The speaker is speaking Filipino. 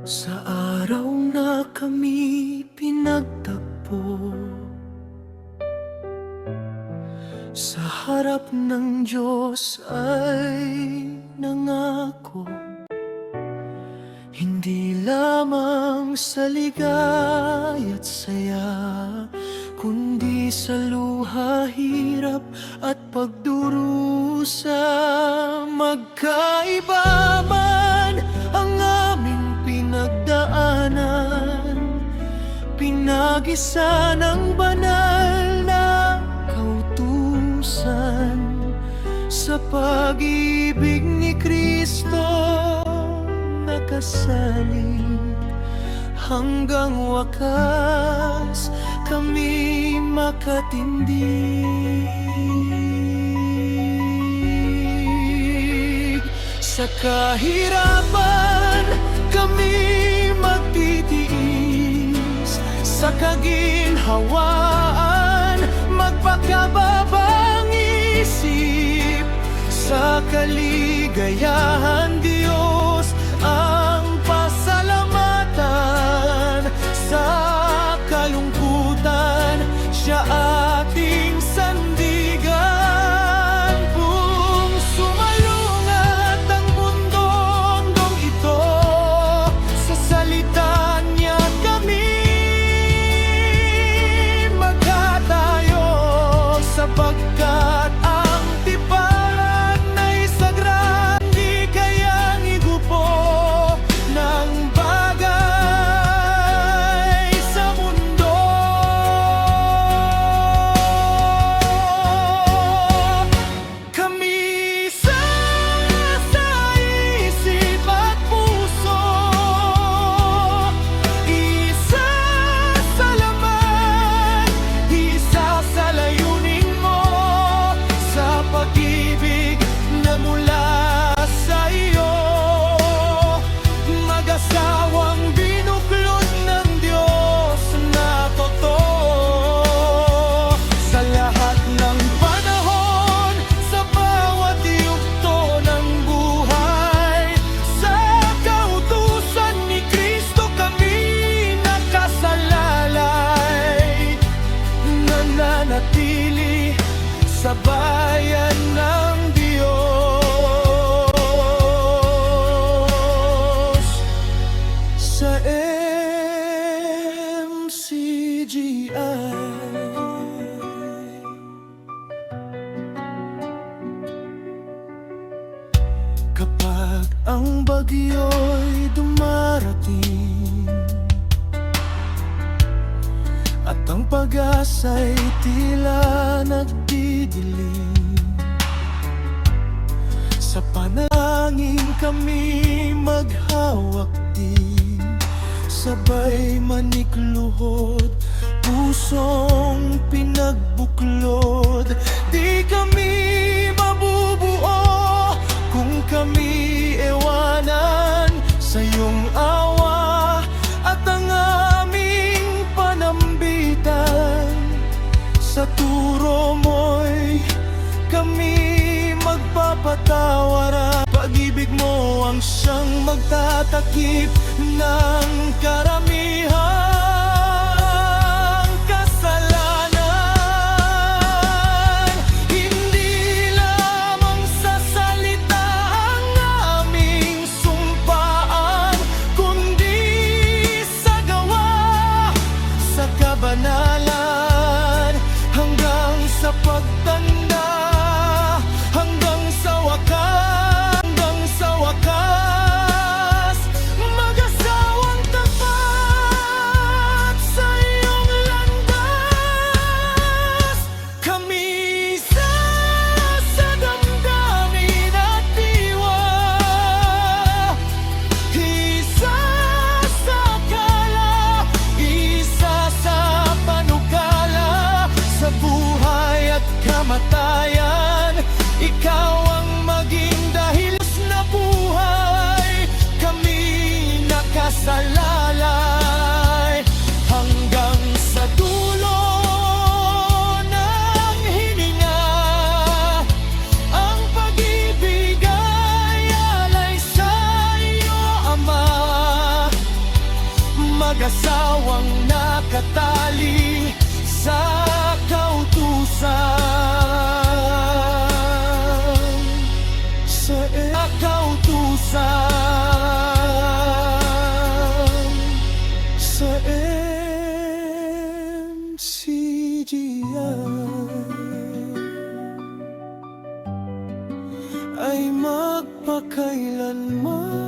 Sa araw na kami pinagtagpo, sa harap ng Diyos ay nangako, hindi lamang sa ligaya't saya, kundi sa luha, hirap at pagdurusa. Magkaiba man ang aming pinagdaanan, pinag-isa ng banal na kautusan. Sa pag-ibig ni Kristo nakasalig, hanggang wakas kami makatindig. Sa kahirapan kami magtitiis, sa kaginhawaan magpakababang isip. Sa kaligayahan, Diyos ang pasalamatan. Sa kalungkutan, Siya ating sandigan. Kung sumalungat ang mundong ito, sa salita Niya kami magkatayo, sapagkat ang tipan ay sagrado, di kayang igupo ng bagay sa mundo. Kami sa isip at puso, isa sa laman, isa sa layunin mo, sa pag-ibig na mula sa iyo. Mag-asawang binuklod ng Diyos na totoo, sa lahat ng panahon, sa bawat yugto ng buhay. Sa kautusan ni Kristo kami nakasalalay, nananatili sa bayan ng Diyos. Sa MCGI, kapag ang bagyo'y dumarating at ang pag-asa'y tila nagdidilim, sa panalangin kami maghawak din, sabay manikluhod, pusong pinagbuklod. Di kami mabubuo kung kami ewanan sa iyong awa at ang aming panambitan. Sa turo mo'y kami magpapatawaran, pag-ibig mo ang siyang magtatakip ng karamihang kasalanan. Hindi lamang sa salita ang aming sumpaan, kundi sa gawa, sa kabanalan, hanggang sa pagtanda, hanggang sa wakas, mag-asawang tapat mag-asawang nakatali sa kautusan, sa kautusan, sa MCGI ay magpakailanman.